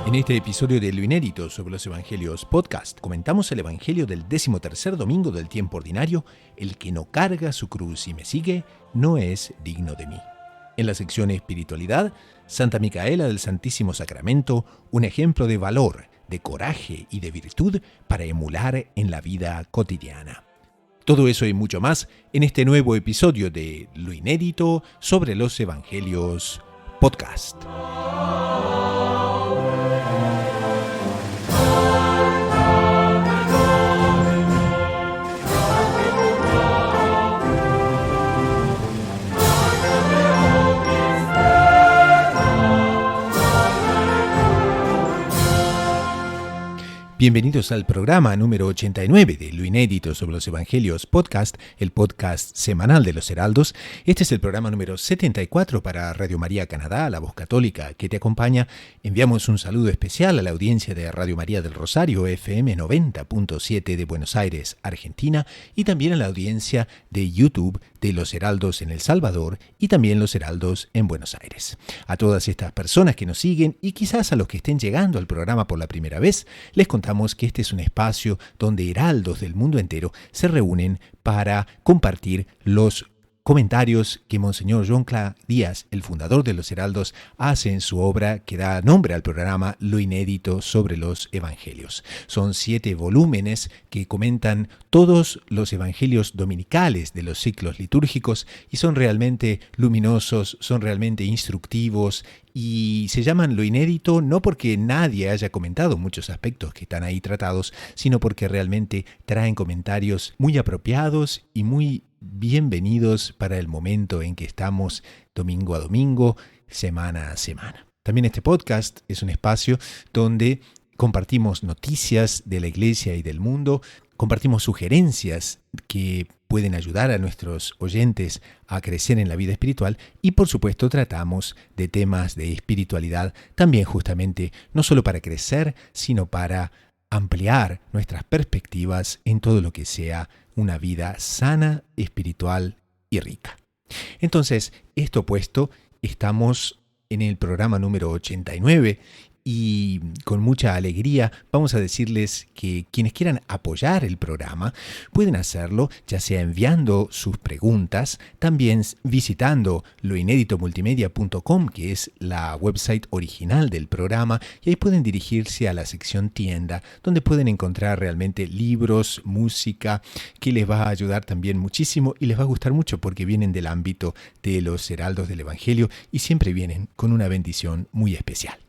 En este episodio de Lo Inédito sobre los Evangelios Podcast, comentamos el Evangelio del 13º domingo del tiempo ordinario. El que no carga su cruz y me sigue, no es digno de mí. En la sección Espiritualidad, Santa Micaela del Santísimo Sacramento, un ejemplo de valor, de coraje y de virtud para emular en la vida cotidiana. Todo eso y mucho más en este nuevo episodio de Lo Inédito sobre los Evangelios Podcast. Bienvenidos al programa número 89 de Lo Inédito sobre los Evangelios Podcast, el podcast semanal de los Heraldos. Este es el programa número 74 para Radio María Canadá, la voz católica que te acompaña. Enviamos un saludo especial a la audiencia de Radio María del Rosario, FM 90.7 de Buenos Aires, Argentina, y también a la audiencia de YouTube de los Heraldos en El Salvador y también los Heraldos en Buenos Aires. A todas estas personas que nos siguen y quizás a los que estén llegando al programa por la primera vez, les contamos que este es un espacio donde heraldos del mundo entero se reúnen para compartir los comentarios que Monseñor Joan Clark Díaz, el fundador de los Heraldos, hace en su obra que da nombre al programa Lo Inédito sobre los Evangelios. Son 7 volúmenes que comentan todos los evangelios dominicales de los ciclos litúrgicos y son realmente luminosos, son realmente instructivos y se llaman Lo Inédito no porque nadie haya comentado muchos aspectos que están ahí tratados, sino porque realmente traen comentarios muy apropiados y muy bienvenidos para el momento en que estamos domingo a domingo, semana a semana. También este podcast es un espacio donde compartimos noticias de la Iglesia y del mundo, compartimos sugerencias que pueden ayudar a nuestros oyentes a crecer en la vida espiritual y por supuesto tratamos de temas de espiritualidad también justamente no solo para crecer, sino para ampliar nuestras perspectivas en todo lo que sea una vida sana, espiritual y rica. Entonces, esto puesto, estamos en el programa número 89 y con mucha alegría vamos a decirles que quienes quieran apoyar el programa pueden hacerlo ya sea enviando sus preguntas, también visitando loinéditomultimedia.com, que es la website original del programa, y ahí pueden dirigirse a la sección tienda, donde pueden encontrar realmente libros, música, que les va a ayudar también muchísimo y les va a gustar mucho porque vienen del ámbito de los heraldos del Evangelio y siempre vienen con una bendición muy especial.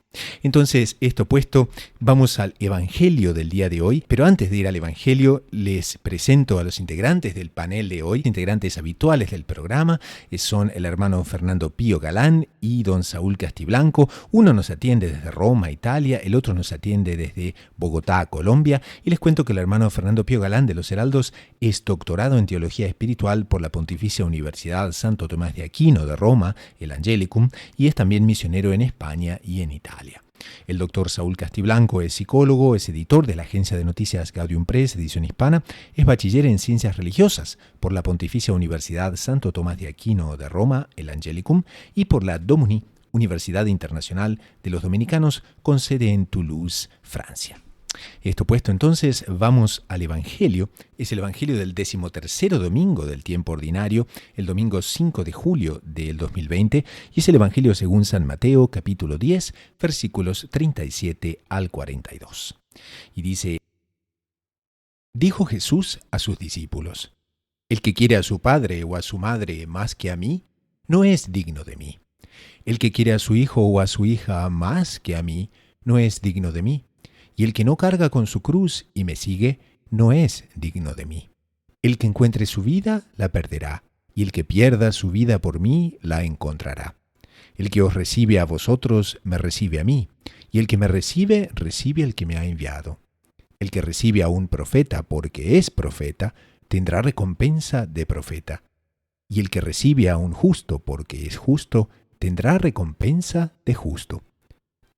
Entonces, esto puesto, vamos al Evangelio del día de hoy, pero antes de ir al Evangelio, les presento a los integrantes del panel de hoy, integrantes habituales del programa, son el hermano Fernando Pío Galán y don Saúl Castiblanco. Uno nos atiende desde Roma, Italia, el otro nos atiende desde Bogotá, Colombia, y les cuento que el hermano Fernando Pío Galán de los Heraldos es doctorado en Teología Espiritual por la Pontificia Universidad Santo Tomás de Aquino de Roma, el Angelicum, y es también misionero en España y en Italia. El doctor Saúl Castiblanco es psicólogo, es editor de la agencia de noticias Gaudium Press, edición hispana, es bachiller en Ciencias Religiosas por la Pontificia Universidad Santo Tomás de Aquino de Roma, el Angelicum, y por la Domuni, Universidad Internacional de los Dominicanos, con sede en Toulouse, Francia. Esto puesto, entonces, vamos al Evangelio. Es el Evangelio del 13º domingo del tiempo ordinario, el domingo 5 de julio del 2020, y es el Evangelio según San Mateo, capítulo 10, versículos 37 al 42. Y dice: Dijo Jesús a sus discípulos: El que quiere a su padre o a su madre más que a mí, no es digno de mí. El que quiere a su hijo o a su hija más que a mí, no es digno de mí. Y el que no carga con su cruz y me sigue, no es digno de mí. El que encuentre su vida, la perderá, y el que pierda su vida por mí, la encontrará. El que os recibe a vosotros, me recibe a mí, y el que me recibe, recibe al que me ha enviado. El que recibe a un profeta porque es profeta, tendrá recompensa de profeta. Y el que recibe a un justo porque es justo, tendrá recompensa de justo.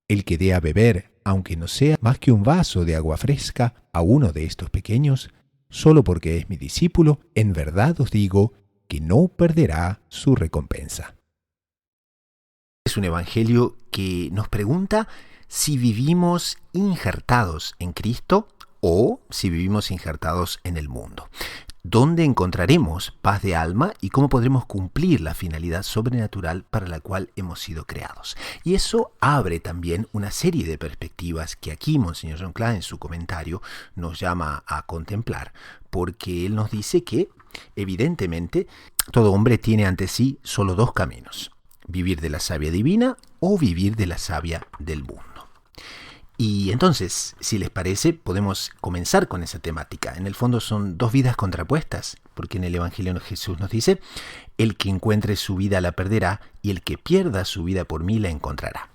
El que dé a beber, aunque no sea más que un vaso de agua fresca, a uno de estos pequeños, solo porque es mi discípulo, en verdad os digo que no perderá su recompensa. Es un evangelio que nos pregunta si vivimos injertados en Cristo o si vivimos injertados en el mundo. ¿Dónde encontraremos paz de alma y cómo podremos cumplir la finalidad sobrenatural para la cual hemos sido creados? Y eso abre también una serie de perspectivas que aquí Monseñor Jonclá en su comentario nos llama a contemplar, porque él nos dice que, evidentemente, todo hombre tiene ante sí solo dos caminos: vivir de la savia divina o vivir de la savia del mundo. Y entonces, si les parece, podemos comenzar con esa temática. En el fondo son dos vidas contrapuestas, porque en el Evangelio Jesús nos dice: el que encuentre su vida la perderá, y el que pierda su vida por mí la encontrará.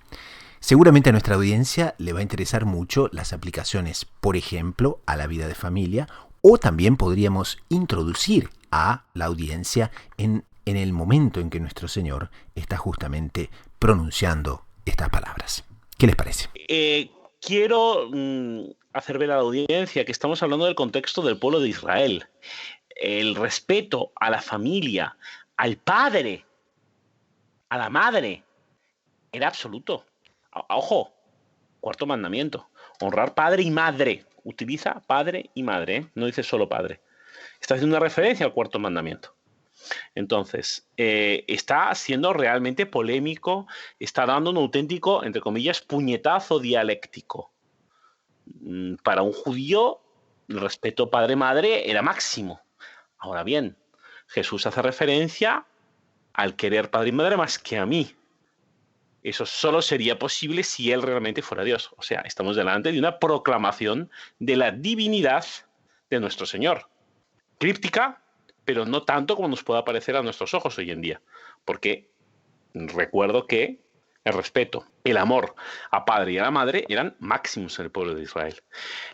Seguramente a nuestra audiencia le va a interesar mucho las aplicaciones, por ejemplo, a la vida de familia, o también podríamos introducir a la audiencia en el momento en que nuestro Señor está justamente pronunciando estas palabras. ¿Qué les parece? Quiero hacer ver a la audiencia que estamos hablando del contexto del pueblo de Israel. El respeto a la familia, al padre, a la madre, era absoluto. Ojo, cuarto mandamiento: honrar padre y madre. Utiliza padre y madre, no dice solo padre. Está haciendo una referencia al cuarto mandamiento. Entonces, está siendo realmente polémico, está dando un auténtico, entre comillas, puñetazo dialéctico. Para un judío, el respeto padre-madre era máximo. Ahora bien, Jesús hace referencia al querer padre y madre más que a mí. Eso solo sería posible si él realmente fuera Dios. O sea, estamos delante de una proclamación de la divinidad de nuestro Señor. Críptica, pero no tanto como nos pueda parecer a nuestros ojos hoy en día, porque recuerdo que el respeto, el amor a padre y a la madre eran máximos en el pueblo de Israel.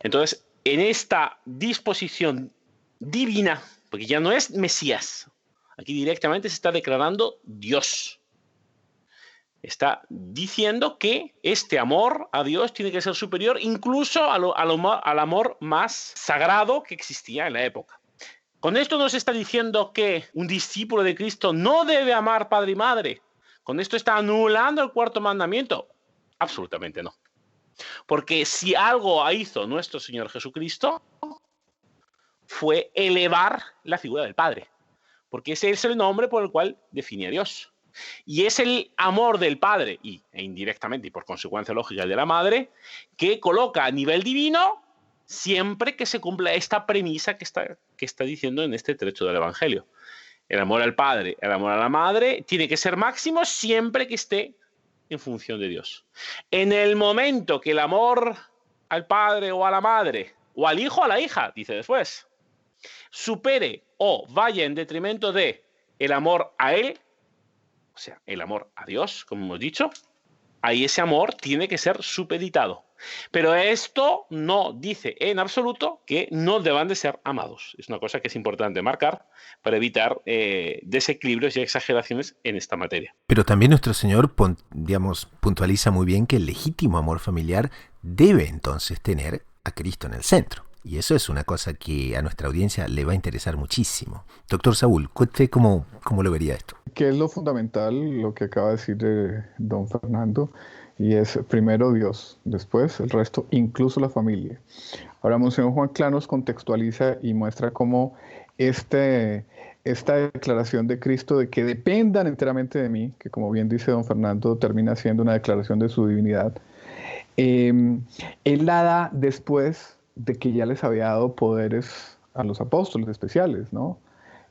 Entonces, en esta disposición divina, porque ya no es Mesías, aquí directamente se está declarando Dios. Está diciendo que este amor a Dios tiene que ser superior incluso al amor más sagrado que existía en la época. Con esto no se está diciendo que un discípulo de Cristo no debe amar padre y madre. Con esto está anulando el cuarto mandamiento. Absolutamente no. Porque si algo hizo nuestro Señor Jesucristo, fue elevar la figura del Padre. Porque ese es el nombre por el cual define a Dios. Y es el amor del Padre, e indirectamente y por consecuencia lógica de la Madre, que coloca a nivel divino siempre que se cumpla esta premisa que está diciendo en este trecho del Evangelio. El amor al Padre, el amor a la Madre, tiene que ser máximo siempre que esté en función de Dios. En el momento que el amor al Padre o a la Madre, o al hijo o a la hija, dice después, supere o vaya en detrimento de el amor a Él, o sea, el amor a Dios, como hemos dicho, ahí ese amor tiene que ser supeditado. Pero esto no dice en absoluto que no deban de ser amados. Es una cosa que es importante marcar para evitar desequilibrios y exageraciones en esta materia. Pero también nuestro Señor, puntualiza muy bien que el legítimo amor familiar debe entonces tener a Cristo en el centro. Y eso es una cosa que a nuestra audiencia le va a interesar muchísimo. Doctor Saúl, ¿usted cómo lo vería esto? ¿Qué es lo fundamental, lo que acaba de decir don Fernando? Y es primero Dios, después el resto, incluso la familia. Ahora, Monseñor Jonclá nos contextualiza y muestra cómo esta declaración de Cristo de que dependan enteramente de mí, que como bien dice don Fernando, termina siendo una declaración de su divinidad, él la da después de que ya les había dado poderes a los apóstoles especiales, ¿no?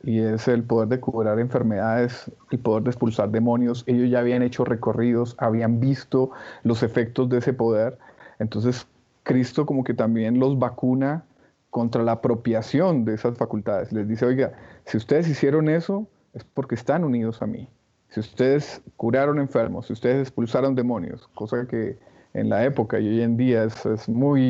Y es el poder de curar enfermedades, el poder de expulsar demonios. Ellos ya habían hecho recorridos, habían visto los efectos de ese poder. Entonces, Cristo como que también los vacuna contra la apropiación de esas facultades. Les dice, oiga, si ustedes hicieron eso, es porque están unidos a mí. Si ustedes curaron enfermos, si ustedes expulsaron demonios, cosa que en la época y hoy en día es muy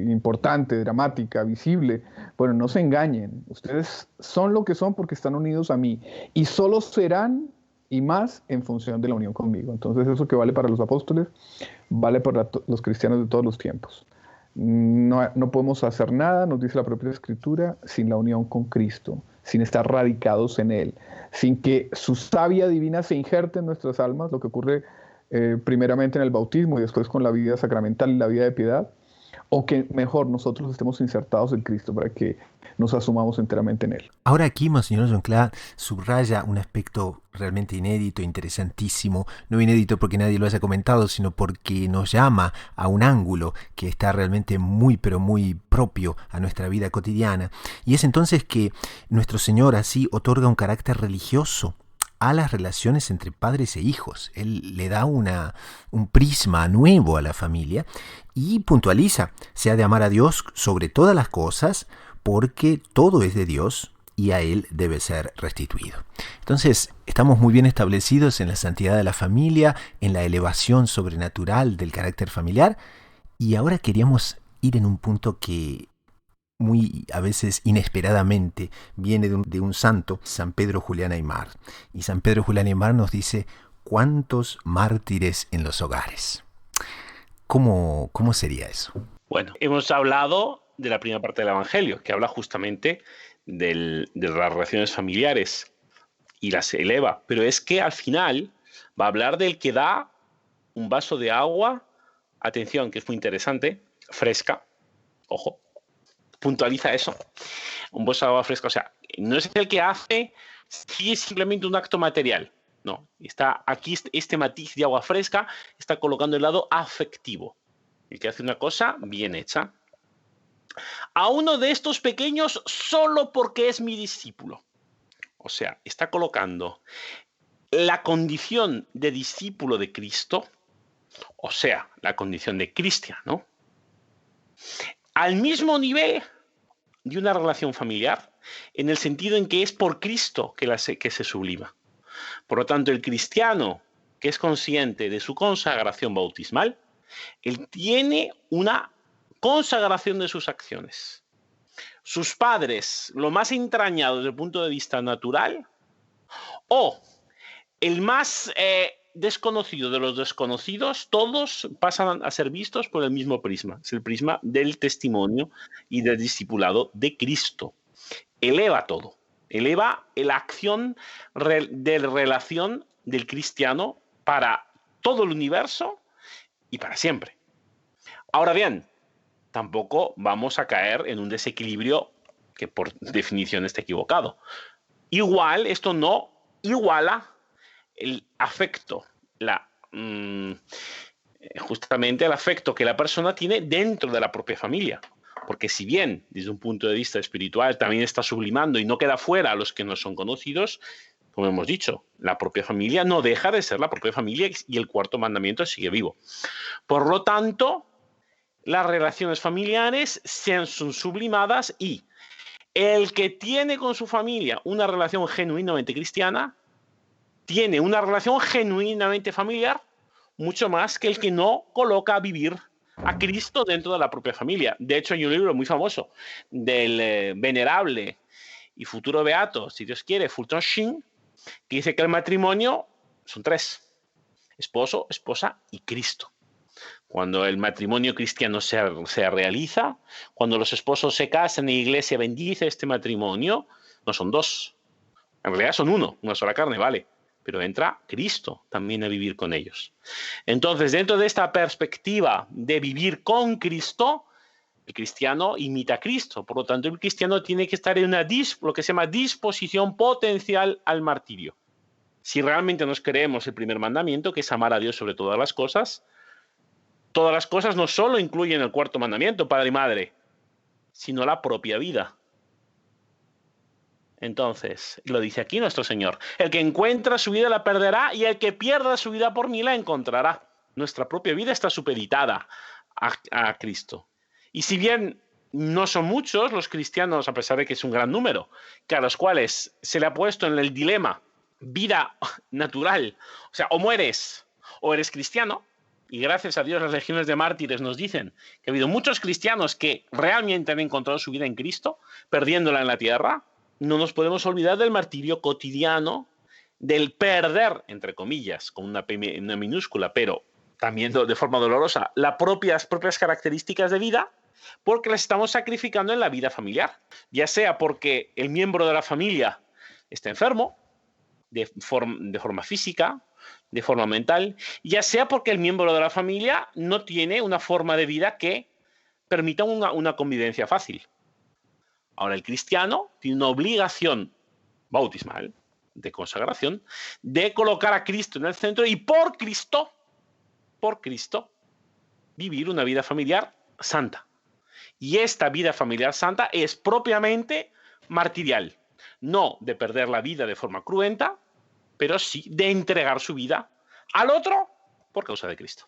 importante, dramática, visible. Bueno, no se engañen. Ustedes son lo que son porque están unidos a mí. Y solo serán y más en función de la unión conmigo. Entonces eso que vale para los apóstoles, vale para los cristianos de todos los tiempos. No podemos hacer nada, nos dice la propia Escritura, sin la unión con Cristo, sin estar radicados en Él, sin que su savia divina se injerte en nuestras almas, lo que ocurre primeramente en el bautismo y después con la vida sacramental y la vida de piedad, o que mejor nosotros estemos insertados en Cristo para que nos asumamos enteramente en Él. Ahora aquí Monseñor Jonclar subraya un aspecto realmente inédito, interesantísimo, no inédito porque nadie lo haya comentado, sino porque nos llama a un ángulo que está realmente muy, pero muy propio a nuestra vida cotidiana. Y es entonces que nuestro Señor así otorga un carácter religioso a las relaciones entre padres e hijos. Él le da un prisma nuevo a la familia y puntualiza: se ha de amar a Dios sobre todas las cosas, porque todo es de Dios y a Él debe ser restituido. Entonces, estamos muy bien establecidos en la santidad de la familia, en la elevación sobrenatural del carácter familiar, y ahora queríamos ir en un punto que muy a veces inesperadamente viene de un santo, San Pedro Julián Aymar. Y San Pedro Julián Aymar nos dice: ¿cuántos mártires en los hogares? ¿Cómo sería eso? Bueno, hemos hablado de la primera parte del Evangelio, que habla justamente de las relaciones familiares y las eleva, pero es que al final va a hablar del que da un vaso de agua, atención, que es muy interesante, fresca, ojo, puntualiza eso, un vaso de agua fresca, o sea, no es el que hace, sí es simplemente un acto material, no, está aquí este matiz de agua fresca, está colocando el lado afectivo, el que hace una cosa bien hecha. A uno de estos pequeños solo porque es mi discípulo. O sea, está colocando la condición de discípulo de Cristo, o sea, la condición de cristiano, al mismo nivel de una relación familiar, en el sentido en que es por Cristo que se sublima. Por lo tanto, el cristiano que es consciente de su consagración bautismal, él tiene una consagración de sus acciones. Sus padres, lo más entrañado desde el punto de vista natural, o el más desconocido de los desconocidos, todos pasan a ser vistos por el mismo prisma. Es el prisma del testimonio y del discipulado de Cristo. Eleva todo. Eleva la acción de relación del cristiano para todo el universo y para siempre. Ahora bien, tampoco vamos a caer en un desequilibrio que por definición está equivocado. Igual, esto no iguala el afecto, justamente el afecto que la persona tiene dentro de la propia familia. Porque si bien, desde un punto de vista espiritual, también está sublimando y no queda fuera a los que no son conocidos, como hemos dicho, la propia familia no deja de ser la propia familia y el cuarto mandamiento sigue vivo. Por lo tanto, las relaciones familiares son sublimadas y el que tiene con su familia una relación genuinamente cristiana tiene una relación genuinamente familiar mucho más que el que no coloca a vivir a Cristo dentro de la propia familia. De hecho, hay un libro muy famoso del venerable y futuro beato, si Dios quiere, Fulton Sheen, que dice que el matrimonio son tres: esposo, esposa y Cristo. Cuando el matrimonio cristiano se realiza, cuando los esposos se casan y la iglesia bendice este matrimonio, no son dos, en realidad son uno, una sola carne, vale, pero entra Cristo también a vivir con ellos. Entonces, dentro de esta perspectiva de vivir con Cristo, el cristiano imita a Cristo, por lo tanto el cristiano tiene que estar en lo que se llama disposición potencial al martirio. Si realmente nos creemos el primer mandamiento, que es amar a Dios sobre todas las cosas no solo incluyen el cuarto mandamiento, padre y madre, sino la propia vida. Entonces, lo dice aquí nuestro Señor: el que encuentra su vida la perderá, y el que pierda su vida por mí la encontrará. Nuestra propia vida está supeditada a Cristo. Y si bien no son muchos los cristianos, a pesar de que es un gran número, que a los cuales se le ha puesto en el dilema vida natural, o sea, o mueres o eres cristiano, y gracias a Dios las legiones de mártires nos dicen que ha habido muchos cristianos que realmente han encontrado su vida en Cristo, perdiéndola en la tierra, no nos podemos olvidar del martirio cotidiano, del perder, entre comillas, con una minúscula, pero también de forma dolorosa, las propias características de vida, porque las estamos sacrificando en la vida familiar, ya sea porque el miembro de la familia está enfermo, de forma física, de forma mental, ya sea porque el miembro de la familia no tiene una forma de vida que permita una convivencia fácil. Ahora, el cristiano tiene una obligación bautismal, de consagración, de colocar a Cristo en el centro y por Cristo, vivir una vida familiar santa. Y esta vida familiar santa es propiamente martirial. No de perder la vida de forma cruenta, pero sí de entregar su vida al otro por causa de Cristo.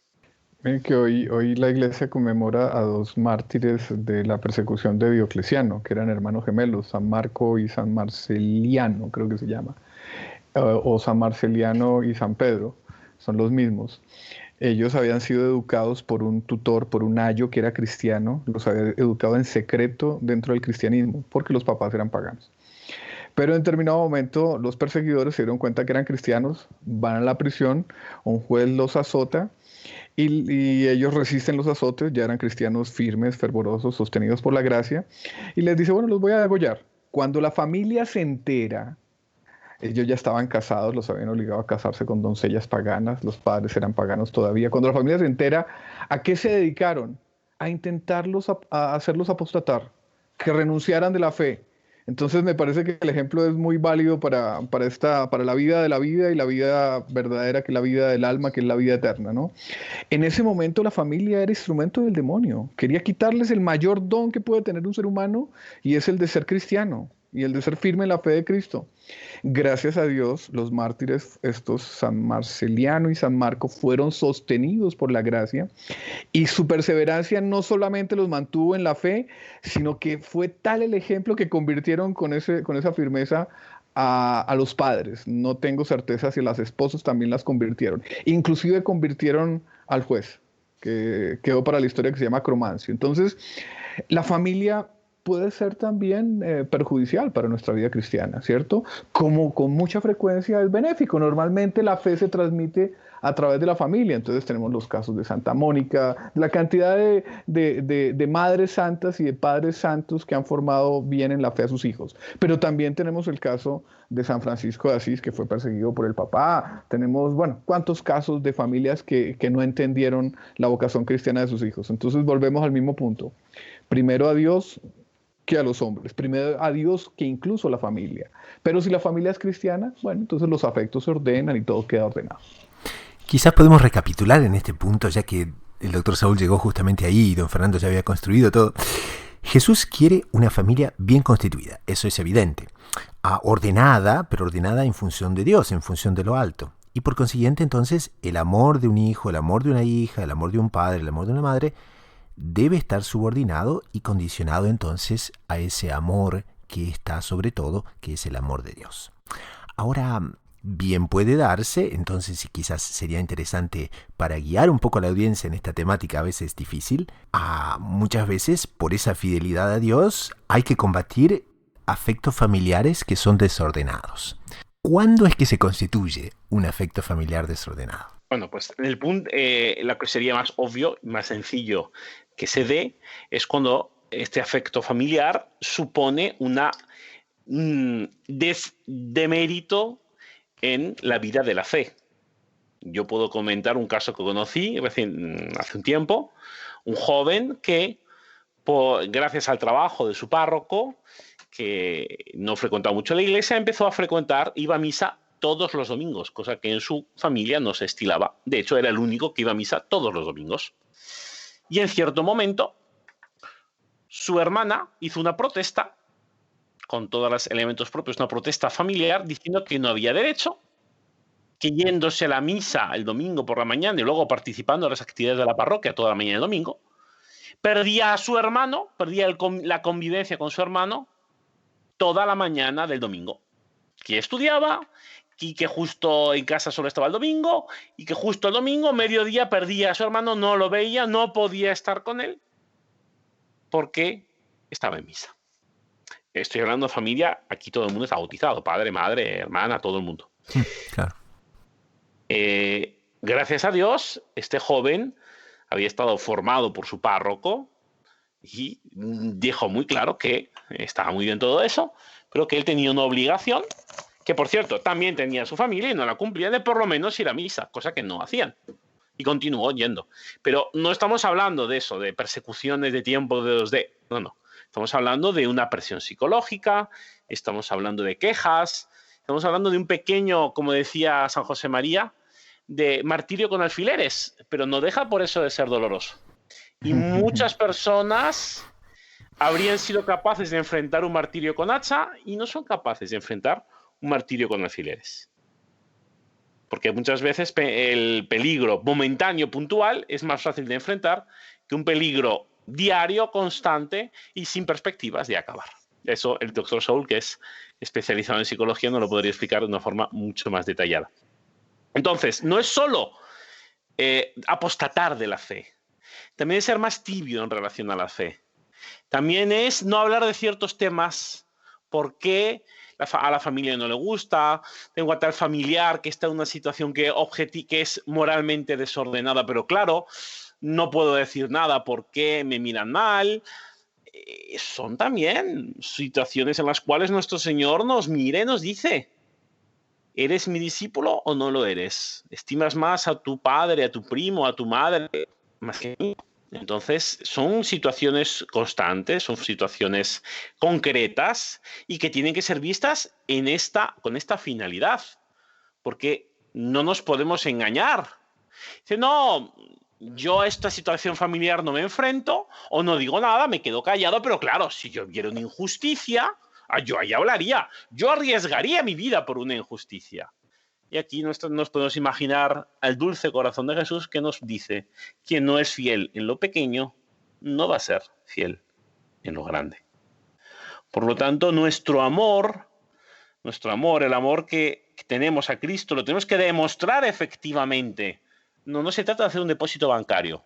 Miren que hoy la iglesia conmemora a dos mártires de la persecución de Diocleciano, que eran hermanos gemelos, San Marco y San Marceliano, creo que se llama, o San Marceliano y San Pedro, son los mismos. Ellos habían sido educados por un tutor, por un ayo que era cristiano, los había educado en secreto dentro del cristianismo, porque los papás eran paganos. Pero en determinado momento los perseguidores se dieron cuenta que eran cristianos, van a la prisión, un juez los azota y ellos resisten los azotes, ya eran cristianos firmes, fervorosos, sostenidos por la gracia, y les dice, bueno, los voy a degollar. Cuando la familia se entera, ellos ya estaban casados, los habían obligado a casarse con doncellas paganas, los padres eran paganos todavía. Cuando la familia se entera, ¿a qué se dedicaron? A intentarlos, a hacerlos apostatar, que renunciaran de la fe. Entonces me parece que el ejemplo es muy válido para la vida de la vida y la vida verdadera, que es la vida del alma, que es la vida eterna, ¿no? En ese momento la familia era instrumento del demonio. Quería quitarles el mayor don que puede tener un ser humano y es el de ser cristiano y el de ser firme en la fe de Cristo. Gracias a Dios, los mártires, estos San Marceliano y San Marco, fueron sostenidos por la gracia y su perseverancia no solamente los mantuvo en la fe, sino que fue tal el ejemplo que convirtieron con esa firmeza a los padres. No tengo certeza si las esposas también las convirtieron. Inclusive convirtieron al juez, que quedó para la historia, que se llama Cromancio. Entonces, la familia puede ser también perjudicial para nuestra vida cristiana, ¿cierto? Como con mucha frecuencia es benéfico. Normalmente la fe se transmite a través de la familia. Entonces tenemos los casos de Santa Mónica, la cantidad de madres santas y de padres santos que han formado bien en la fe a sus hijos. Pero también tenemos el caso de San Francisco de Asís, que fue perseguido por el papá. Tenemos, bueno, cuántos casos de familias que no entendieron la vocación cristiana de sus hijos. Entonces volvemos al mismo punto. Primero a Dios que a los hombres, primero a Dios que incluso a la familia. Pero si la familia es cristiana, bueno, entonces los afectos se ordenan y todo queda ordenado. Quizás podemos recapitular en este punto, ya que el doctor Saúl llegó justamente ahí y don Fernando ya había construido todo. Jesús quiere una familia bien constituida, eso es evidente. Ordenada, pero ordenada en función de Dios, en función de lo alto. Y por consiguiente, entonces, el amor de un hijo, el amor de una hija, el amor de un padre, el amor de una madre, debe estar subordinado y condicionado entonces a ese amor que está sobre todo, que es el amor de Dios. Ahora, bien puede darse, entonces quizás sería interesante para guiar un poco a la audiencia en esta temática a veces difícil, muchas veces por esa fidelidad a Dios hay que combatir afectos familiares que son desordenados. ¿Cuándo es que se constituye un afecto familiar desordenado? Bueno, pues en el punto, lo que sería más obvio, más sencillo que se dé, es cuando este afecto familiar supone una demérito en la vida de la fe. Yo puedo comentar un caso que conocí hace un tiempo, un joven que, gracias al trabajo de su párroco, que no frecuentaba mucho la iglesia, empezó a frecuentar, iba a misa todos los domingos, cosa que en su familia no se estilaba. De hecho, era el único que iba a misa todos los domingos. Y en cierto momento, su hermana hizo una protesta, con todos los elementos propios, una protesta familiar, diciendo que no había derecho, que yéndose a la misa el domingo por la mañana y luego participando en las actividades de la parroquia toda la mañana y domingo, perdía a su hermano, perdía la convivencia con su hermano toda la mañana del domingo. Que estudiaba y que justo en casa solo estaba el domingo y que justo el domingo, mediodía, perdía a su hermano, no lo veía, no podía estar con él porque estaba en misa. Estoy hablando de familia, aquí todo el mundo está bautizado, padre, madre, hermana, todo el mundo. Claro. Gracias a Dios, este joven había estado formado por su párroco y dijo muy claro que estaba muy bien todo eso, pero que él tenía una obligación que por cierto también tenía su familia y no la cumplía de por lo menos ir a misa, cosa que no hacían. Y continuó yendo. Pero no estamos hablando de eso, de persecuciones de tiempo de 2D. No, no. Estamos hablando de una presión psicológica, estamos hablando de quejas, estamos hablando de un pequeño, como decía San José María, de martirio con alfileres, pero no deja por eso de ser doloroso. Y muchas personas habrían sido capaces de enfrentar un martirio con hacha y no son capaces de enfrentar un martirio con alfileres. Porque muchas veces el peligro momentáneo, puntual, es más fácil de enfrentar que un peligro diario, constante y sin perspectivas de acabar. Eso el doctor Saúl, que es especializado en psicología, nos lo podría explicar de una forma mucho más detallada. Entonces, no es solo apostatar de la fe, también es ser más tibio en relación a la fe. También es no hablar de ciertos temas porque a la familia no le gusta, tengo a tal familiar que está en una situación que es moralmente desordenada, pero claro, no puedo decir nada porque me miran mal. Son también situaciones en las cuales nuestro Señor nos mira y nos dice: ¿eres mi discípulo o no lo eres? ¿Estimas más a tu padre, a tu primo, a tu madre, más que a mí? Entonces, son situaciones constantes, son situaciones concretas y que tienen que ser vistas con esta finalidad, porque no nos podemos engañar. Dice, no, yo a esta situación familiar no me enfrento o no digo nada, me quedo callado, pero claro, si yo viera una injusticia, yo ahí hablaría, yo arriesgaría mi vida por una injusticia. Y aquí nos podemos imaginar al dulce corazón de Jesús que nos dice: quien no es fiel en lo pequeño, no va a ser fiel en lo grande. Por lo tanto, nuestro amor, el amor que tenemos a Cristo, lo tenemos que demostrar efectivamente. No se trata de hacer un depósito bancario,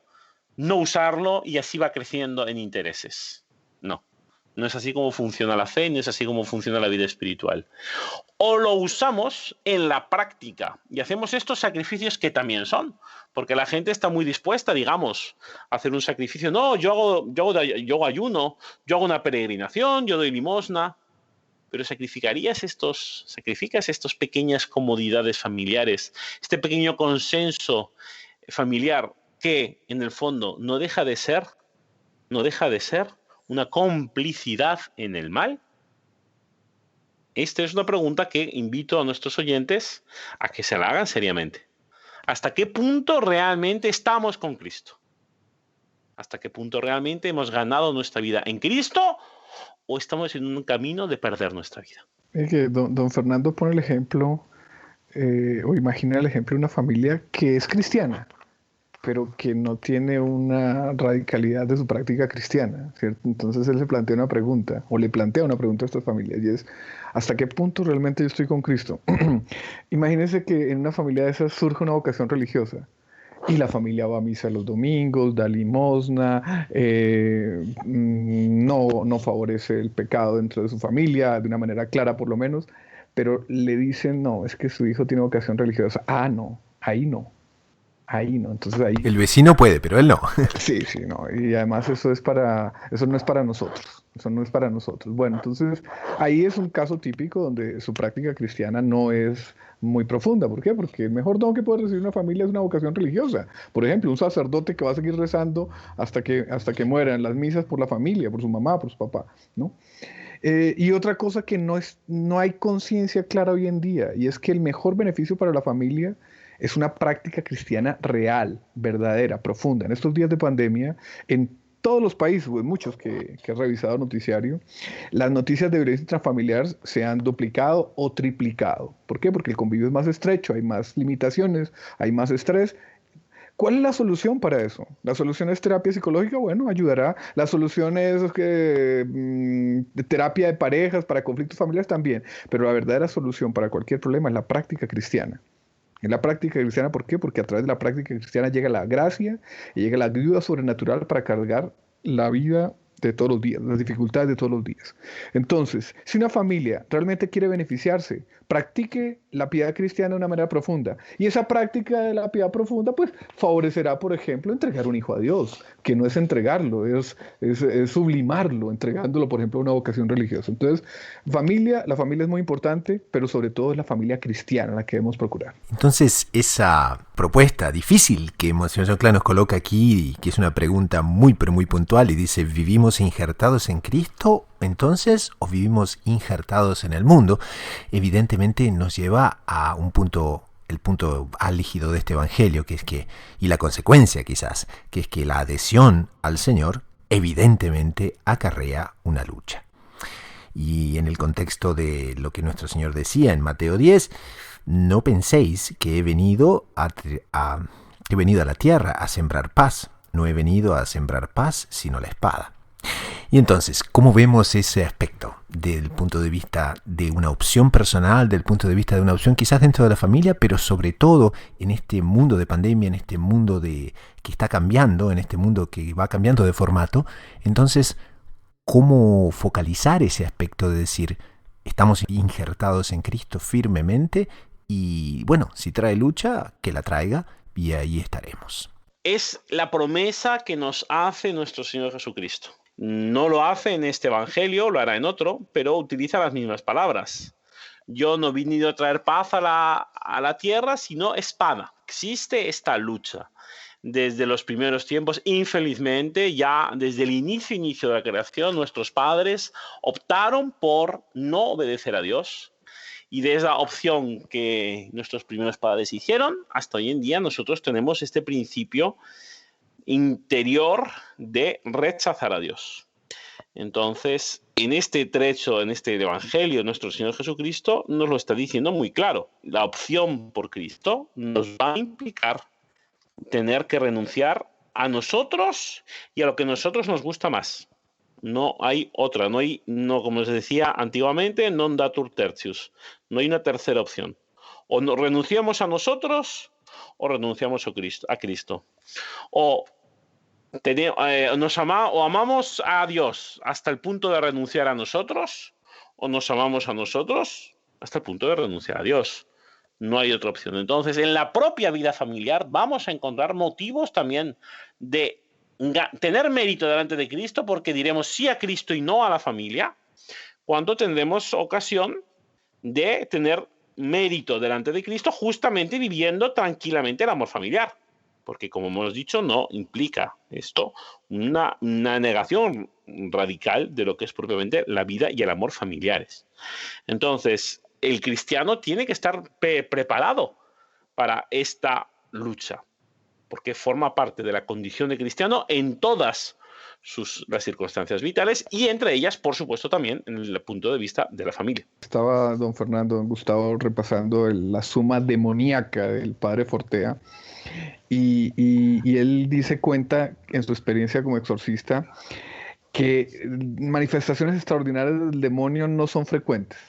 no usarlo y así va creciendo en intereses. No es así como funciona la fe, no es así como funciona la vida espiritual. O lo usamos en la práctica y hacemos estos sacrificios que también son, porque la gente está muy dispuesta, digamos, a hacer un sacrificio. No, yo hago ayuno, yo hago una peregrinación, yo doy limosna, pero sacrificas estas pequeñas comodidades familiares, este pequeño consenso familiar que en el fondo no deja de ser una complicidad en el mal. Esta es una pregunta que invito a nuestros oyentes a que se la hagan seriamente. ¿Hasta qué punto realmente estamos con Cristo? ¿Hasta qué punto realmente hemos ganado nuestra vida en Cristo o estamos en un camino de perder nuestra vida? Es que don Fernando pone el ejemplo, o imagina el ejemplo de una familia que es cristiana, pero que no tiene una radicalidad de su práctica cristiana, ¿cierto? Entonces él se plantea una pregunta, o le plantea una pregunta a estas familias, y es: ¿hasta qué punto realmente yo estoy con Cristo? Imagínense que en una familia de esas surge una vocación religiosa, y la familia va a misa los domingos, da limosna, no favorece el pecado dentro de su familia, de una manera clara por lo menos, pero le dicen: no, es que su hijo tiene vocación religiosa. Ah, no, ahí no. Ahí no, entonces ahí... El vecino puede, pero él no. Sí, no, y además eso no es para nosotros, Bueno, entonces ahí es un caso típico donde su práctica cristiana no es muy profunda. ¿Por qué? Porque el mejor don que puede recibir una familia es una vocación religiosa. Por ejemplo, un sacerdote que va a seguir rezando hasta que muera en las misas por la familia, por su mamá, por su papá, ¿no? Y otra cosa que no hay conciencia clara hoy en día, y es que el mejor beneficio para la familia es una práctica cristiana real, verdadera, profunda. En estos días de pandemia, en todos los países, o en muchos que he revisado noticiario, las noticias de violencia intrafamiliar se han duplicado o triplicado. ¿Por qué? Porque el convivio es más estrecho, hay más limitaciones, hay más estrés. ¿Cuál es la solución para eso? ¿La solución es terapia psicológica? Bueno, ayudará. ¿La solución es terapia de parejas para conflictos familiares? También. Pero la verdadera solución para cualquier problema es la práctica cristiana. En la práctica cristiana, ¿por qué? Porque a través de la práctica cristiana llega la gracia y llega la ayuda sobrenatural para cargar la vida de todos los días, las dificultades de todos los días. Entonces, si una familia realmente quiere beneficiarse, practique la piedad cristiana de una manera profunda. Y esa práctica de la piedad profunda, pues, favorecerá, por ejemplo, entregar un hijo a Dios, que no es entregarlo, es sublimarlo, entregándolo, por ejemplo, a una vocación religiosa. Entonces, la familia es muy importante, pero sobre todo es la familia cristiana la que debemos procurar. Entonces, esa propuesta difícil que Monseñor Clans nos coloca aquí, y que es una pregunta muy, pero muy puntual, y dice, ¿vivimos injertados en Cristo entonces o vivimos injertados en el mundo? Evidentemente nos lleva a un punto, el punto álgido de este evangelio, que es que, y la consecuencia quizás, que es que la adhesión al Señor evidentemente acarrea una lucha. Y en el contexto de lo que nuestro Señor decía en Mateo 10, no penséis que he venido a la tierra a sembrar paz. No he venido a sembrar paz, sino la espada. Y entonces, ¿cómo vemos ese aspecto del punto de vista de una opción personal, del punto de vista de una opción quizás dentro de la familia, pero sobre todo en este mundo de pandemia, en este mundo que está cambiando, en este mundo que va cambiando de formato? Entonces, ¿cómo focalizar ese aspecto de decir, estamos injertados en Cristo firmemente y, bueno, si trae lucha, que la traiga y ahí estaremos? Es la promesa que nos hace nuestro Señor Jesucristo. No lo hace en este evangelio, lo hará en otro, pero utiliza las mismas palabras. Yo no he venido a traer paz a la tierra, sino espada. Existe esta lucha. Desde los primeros tiempos, infelizmente, ya desde el inicio de la creación, nuestros padres optaron por no obedecer a Dios. Y de esa opción que nuestros primeros padres hicieron, hasta hoy en día nosotros tenemos este principio interior de rechazar a Dios. Entonces, en este trecho, en este evangelio, nuestro Señor Jesucristo nos lo está diciendo muy claro. La opción por Cristo nos va a implicar tener que renunciar a nosotros y a lo que a nosotros nos gusta más. No hay otra, como se decía antiguamente, non datur tertius. No hay una tercera opción. O renunciamos a nosotros o renunciamos a Cristo. O amamos a Dios hasta el punto de renunciar a nosotros, o nos amamos a nosotros hasta el punto de renunciar a Dios. No hay otra opción. Entonces, en la propia vida familiar vamos a encontrar motivos también de tener mérito delante de Cristo, porque diremos sí a Cristo y no a la familia, cuando tendremos ocasión de tener mérito delante de Cristo justamente viviendo tranquilamente el amor familiar. Porque, como hemos dicho, no implica esto una negación radical de lo que es propiamente la vida y el amor familiares. Entonces, el cristiano tiene que estar preparado para esta lucha, porque forma parte de la condición de cristiano en todas las circunstancias vitales y entre ellas, por supuesto, también en el punto de vista de la familia. Estaba don Gustavo repasando la suma demoníaca del padre Fortea y él cuenta en su experiencia como exorcista que manifestaciones extraordinarias del demonio no son frecuentes,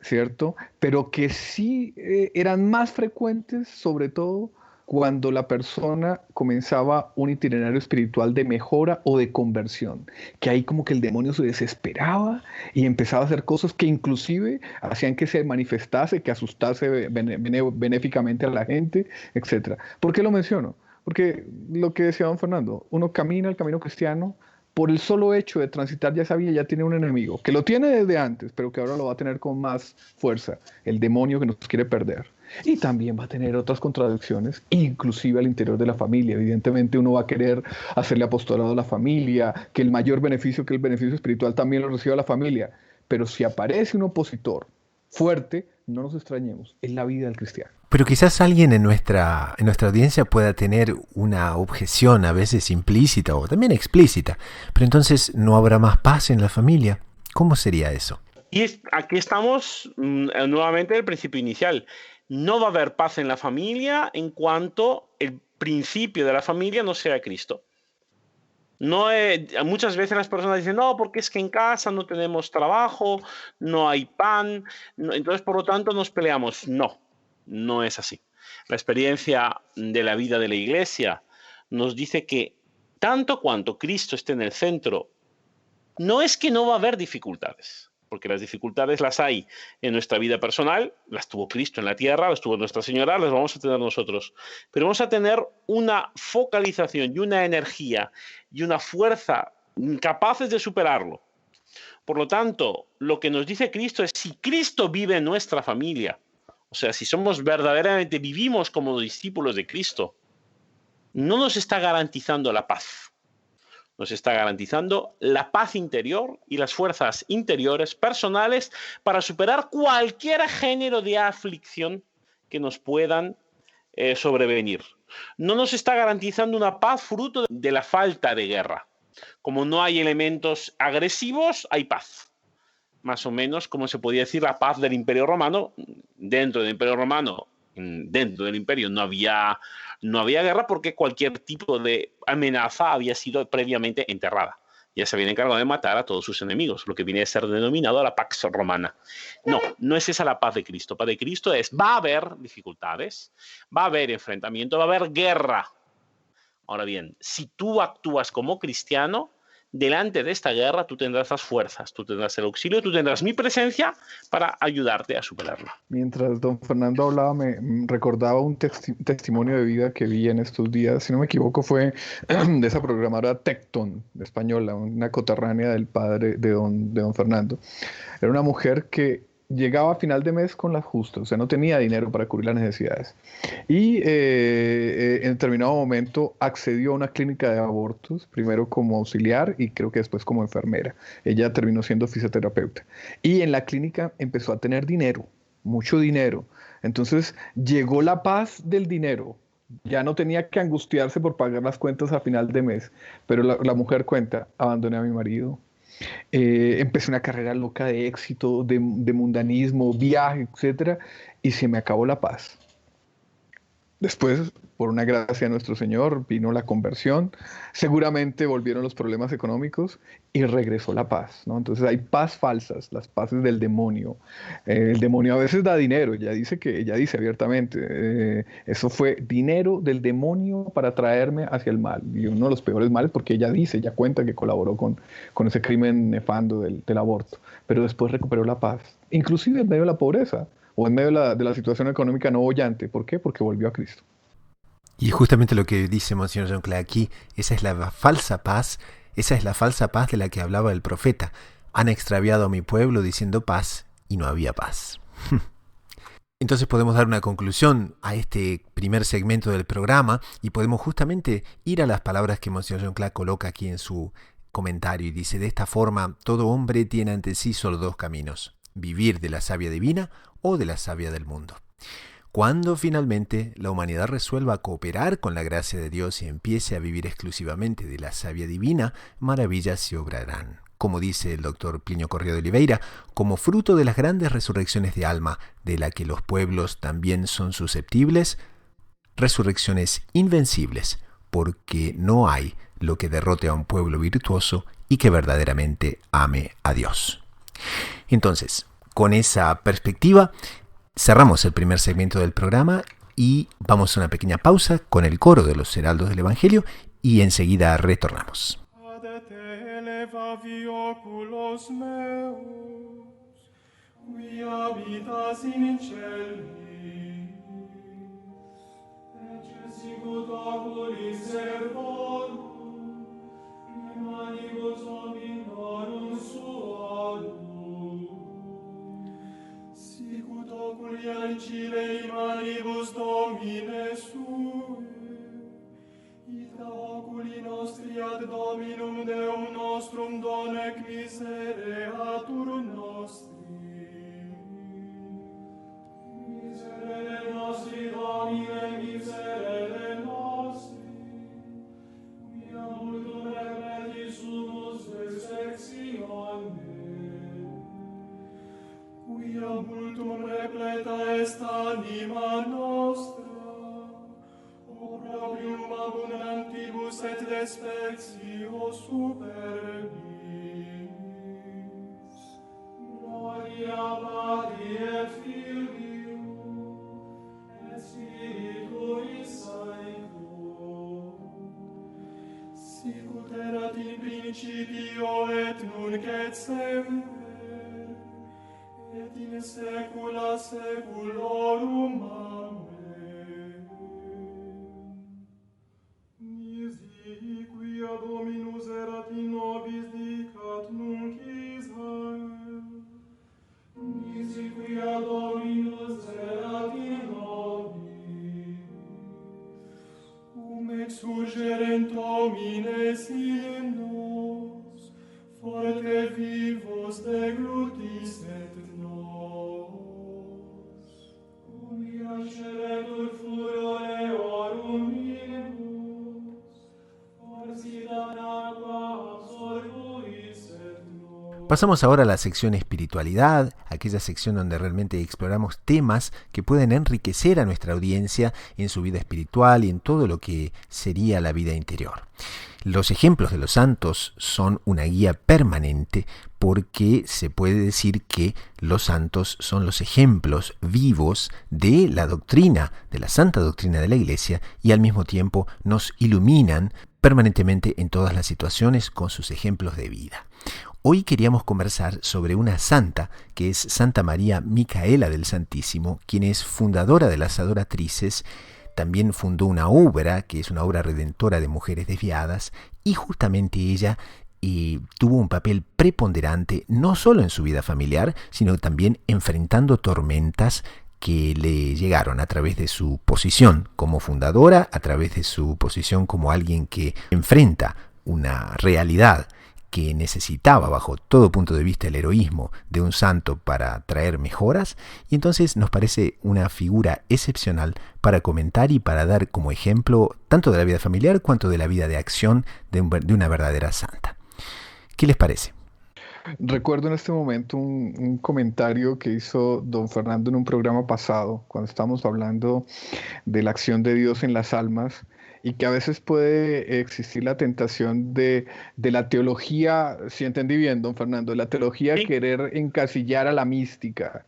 ¿cierto? Pero que sí eran más frecuentes, sobre todo cuando la persona comenzaba un itinerario espiritual de mejora o de conversión, que ahí como que el demonio se desesperaba y empezaba a hacer cosas que inclusive hacían que se manifestase, que asustase benéficamente a la gente, etc. ¿Por qué lo menciono? Porque lo que decía don Fernando, uno camina el camino cristiano, por el solo hecho de transitar ya esa vía ya tiene un enemigo, que lo tiene desde antes, pero que ahora lo va a tener con más fuerza, el demonio que nos quiere perder. Y también va a tener otras contradicciones, inclusive al interior de la familia. Evidentemente uno va a querer hacerle apostolado a la familia, que el mayor beneficio, que el beneficio espiritual también lo reciba la familia. Pero si aparece un opositor fuerte, no nos extrañemos, es la vida del cristiano. Pero quizás alguien en nuestra audiencia pueda tener una objeción a veces implícita o también explícita. Pero entonces, ¿no habrá más paz en la familia? ¿Cómo sería eso? Y aquí estamos nuevamente en el principio inicial. No va a haber paz en la familia en cuanto el principio de la familia no sea Cristo. Muchas veces las personas dicen, no, porque es que en casa no tenemos trabajo, no hay pan, entonces por lo tanto nos peleamos. No es así. La experiencia de la vida de la Iglesia nos dice que tanto cuanto Cristo esté en el centro, no es que no va a haber dificultades. porque las dificultades las hay en nuestra vida personal, las tuvo Cristo en la tierra, las tuvo Nuestra Señora, las vamos a tener nosotros. Pero vamos a tener una focalización y una energía y una fuerza capaces de superarlo. Por lo tanto, lo que nos dice Cristo es, si Cristo vive en nuestra familia, o sea, si somos verdaderamente, vivimos como discípulos de Cristo, no nos está garantizando la paz. Nos está garantizando la paz interior y las fuerzas interiores personales para superar cualquier género de aflicción que nos puedan sobrevenir. No nos está garantizando una paz fruto de la falta de guerra. Como no hay elementos agresivos, hay paz. Más o menos como se podía decir la paz del Imperio Romano. Dentro del Imperio Romano, dentro del imperio no había guerra porque cualquier tipo de amenaza había sido previamente enterrada. Ya se habían encargado de matar a todos sus enemigos, lo que viene a ser denominado la Pax Romana. No es esa la paz de Cristo. La paz de Cristo es, va a haber dificultades, va a haber enfrentamiento, va a haber guerra. Ahora bien, si tú actúas como cristiano, delante de esta guerra tú tendrás las fuerzas, tú tendrás el auxilio, tú tendrás mi presencia para ayudarte a superarla. Mientras don Fernando hablaba, me recordaba un testimonio de vida que vi en estos días, si no me equivoco, fue de esa programadora Tecton, española, una coterránea del padre de don Fernando. Era una mujer que llegaba a final de mes con las justas, o sea, no tenía dinero para cubrir las necesidades. Y en determinado momento accedió a una clínica de abortos, primero como auxiliar y creo que después como enfermera. Ella terminó siendo fisioterapeuta. Y en la clínica empezó a tener dinero, mucho dinero. Entonces llegó la paz del dinero. Ya no tenía que angustiarse por pagar las cuentas a final de mes. Pero la mujer cuenta, abandoné a mi marido. Empecé una carrera loca de éxito, de mundanismo, viaje, etcétera, y se me acabó la paz. Después, por una gracia de nuestro Señor, vino la conversión, seguramente volvieron los problemas económicos y regresó la paz, ¿no? Entonces hay paz falsas, las paces del demonio. El demonio a veces da dinero, ella dice abiertamente, eso fue dinero del demonio para traerme hacia el mal. Y uno de los peores males porque ella cuenta que colaboró con ese crimen nefando del aborto, pero después recuperó la paz, inclusive en medio de la pobreza o en medio de la situación económica no bollante. ¿Por qué? Porque volvió a Cristo. Y justamente lo que dice Monseñor Jean-Claude aquí, esa es la falsa paz de la que hablaba el profeta. Han extraviado a mi pueblo diciendo paz y no había paz. Entonces podemos dar una conclusión a este primer segmento del programa y podemos justamente ir a las palabras que Monseñor Jean-Claude coloca aquí en su comentario y dice: de esta forma, todo hombre tiene ante sí solo dos caminos: vivir de la savia divina o de la savia del mundo. Cuando finalmente la humanidad resuelva cooperar con la gracia de Dios y empiece a vivir exclusivamente de la savia divina, maravillas se obrarán. Como dice el doctor Plinio Corrêa de Oliveira, como fruto de las grandes resurrecciones de alma, de la que los pueblos también son susceptibles, resurrecciones invencibles, porque no hay lo que derrote a un pueblo virtuoso y que verdaderamente ame a Dios. Entonces, con esa perspectiva, cerramos el primer segmento del programa y vamos a una pequeña pausa con el coro de los heraldos del Evangelio y enseguida retornamos. Ancile imanibus Domine sue, ita oculi nostri ad Dominum Deum nostrum donec misereatur nostri. Miserere nostri Domine, miserere nostri, quia multum repretis sumus vexectione, quia multum repleta est anima nostra, opprobrium abundantibus et despectio superbis. Gloria Patri et Filio et Spiritui Sancto, sicut erat in principio et nunc et semper in saecula saeculorum. Amen. Nisi quia Dominus erat in nobis dicat nunc Israel. Nisi quia Dominus erat in nobis. Cum exsurgerent homines in nos, forte vivos deglutis et nos. Cum iasceretur furore orum minibus, forsidat aqua absorbuis et nos. Pasamos ahora a la sección espiritualidad, aquella sección donde realmente exploramos temas que pueden enriquecer a nuestra audiencia en su vida espiritual y en todo lo que sería la vida interior. Los ejemplos de los santos son una guía permanente porque se puede decir que los santos son los ejemplos vivos de la doctrina, de la santa doctrina de la Iglesia, y al mismo tiempo nos iluminan permanentemente en todas las situaciones con sus ejemplos de vida. Hoy queríamos conversar sobre una santa que es Santa María Micaela del Santísimo, quien es fundadora de las Adoratrices. También fundó una obra, que es una obra redentora de mujeres desviadas, y justamente ella tuvo un papel preponderante no solo en su vida familiar, sino también enfrentando tormentas que le llegaron a través de su posición como fundadora, a través de su posición como alguien que enfrenta una realidad que necesitaba bajo todo punto de vista el heroísmo de un santo para traer mejoras, y entonces nos parece una figura excepcional para comentar y para dar como ejemplo tanto de la vida familiar cuanto de la vida de acción de una verdadera santa. ¿Qué les parece? Recuerdo en este momento un comentario que hizo don Fernando en un programa pasado, cuando estábamos hablando de la acción de Dios en las almas, y que a veces puede existir la tentación de la teología, si entendí bien, don Fernando, de la teología Sí. querer encasillar a la mística.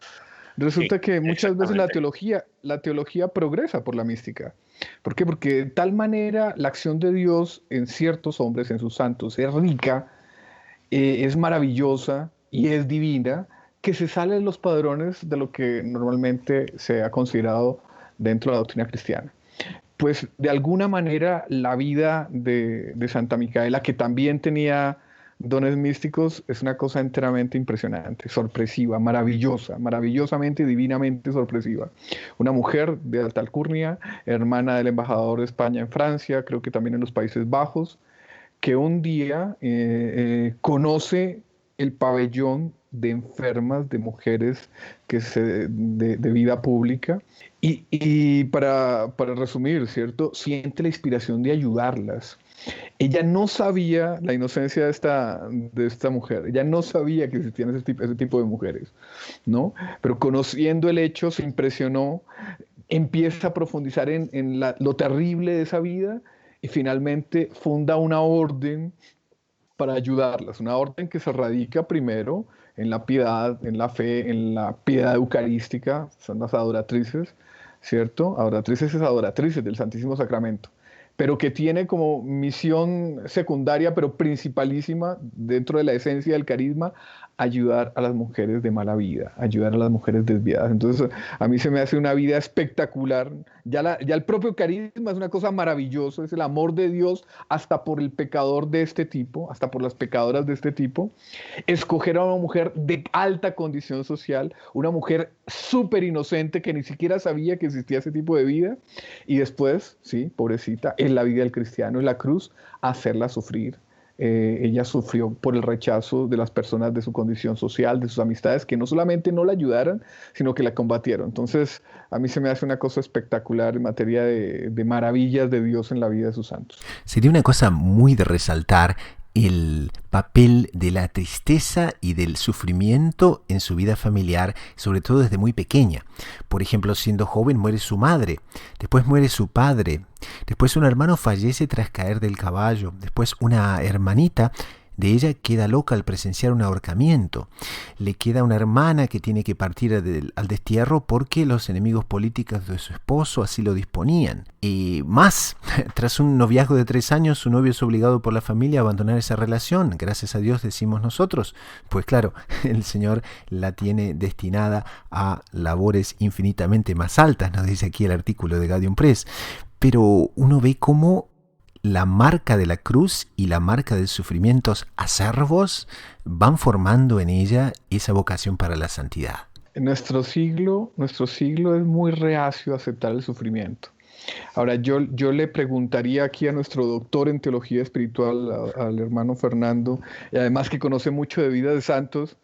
Resulta Sí, que muchas veces la exactamente. teología progresa por la mística. ¿Por qué? Porque de tal manera la acción de Dios en ciertos hombres, en sus santos, es rica, es maravillosa y es divina, que se sale de los padrones de lo que normalmente se ha considerado dentro de la doctrina cristiana. Pues de alguna manera la vida de Santa Micaela, que también tenía dones místicos, es una cosa enteramente impresionante, sorpresiva, maravillosa, maravillosamente y divinamente sorpresiva. Una mujer de alta alcurnia, hermana del embajador de España en Francia, creo que también en los Países Bajos, que un día conoce el pabellón de enfermas, de mujeres de vida pública, y para resumir, ¿cierto? Siente la inspiración de ayudarlas. Ella no sabía la inocencia de esta mujer, ella no sabía que existían ese tipo de mujeres, ¿no? Pero conociendo el hecho se impresionó, empieza a profundizar en lo terrible de esa vida y finalmente funda una orden para ayudarlas, una orden que se radica primero en la piedad, en la fe, en la piedad eucarística, son las adoratrices, ¿cierto? Adoratrices es adoratrices del Santísimo Sacramento, pero que tiene como misión secundaria, pero principalísima, dentro de la esencia del carisma, ayudar a las mujeres de mala vida, ayudar a las mujeres desviadas. Entonces, a mí se me hace una vida espectacular. Ya el propio carisma es una cosa maravillosa, es el amor de Dios hasta por el pecador de este tipo, hasta por las pecadoras de este tipo. Escoger a una mujer de alta condición social, una mujer súper inocente que ni siquiera sabía que existía ese tipo de vida, y después, sí, pobrecita, en la vida del cristiano, en la cruz, hacerla sufrir. Ella sufrió por el rechazo de las personas de su condición social, de sus amistades, que no solamente no la ayudaron, sino que la combatieron. Entonces, a mí se me hace una cosa espectacular en materia de maravillas de Dios en la vida de sus santos. Sería una cosa muy de resaltar el papel de la tristeza y del sufrimiento en su vida familiar, sobre todo desde muy pequeña. Por ejemplo, siendo joven muere su madre, después muere su padre, después un hermano fallece tras caer del caballo, después una hermanita de ella queda loca al presenciar un ahorcamiento. Le queda una hermana que tiene que partir al destierro porque los enemigos políticos de su esposo así lo disponían. Y más, tras un noviazgo de 3 años, su novio es obligado por la familia a abandonar esa relación. Gracias a Dios, decimos nosotros. Pues claro, el Señor la tiene destinada a labores infinitamente más altas, nos dice aquí el artículo de Gaudium Press. Pero uno ve cómo la marca de la cruz y la marca de sufrimientos acerbos van formando en ella esa vocación para la santidad. Nuestro siglo es muy reacio a aceptar el sufrimiento. Ahora, yo le preguntaría aquí a nuestro doctor en teología espiritual, al hermano Fernando, y además que conoce mucho de vida de santos,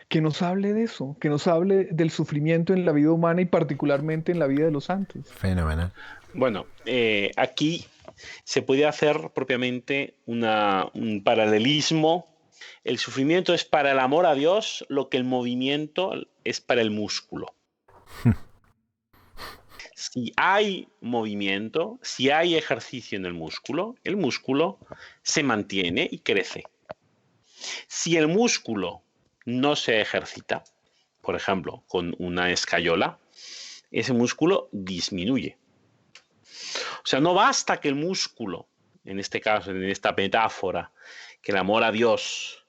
que nos hable de eso, que nos hable del sufrimiento en la vida humana y particularmente en la vida de los santos. Fenomenal. Bueno, aquí se puede hacer propiamente un paralelismo. El sufrimiento es para el amor a Dios lo que el movimiento es para el músculo. Si hay movimiento, si hay ejercicio en el músculo se mantiene y crece. Si el músculo no se ejercita, por ejemplo, con una escayola, ese músculo disminuye. O sea, no basta que el músculo, en este caso, en esta metáfora, que el amor a Dios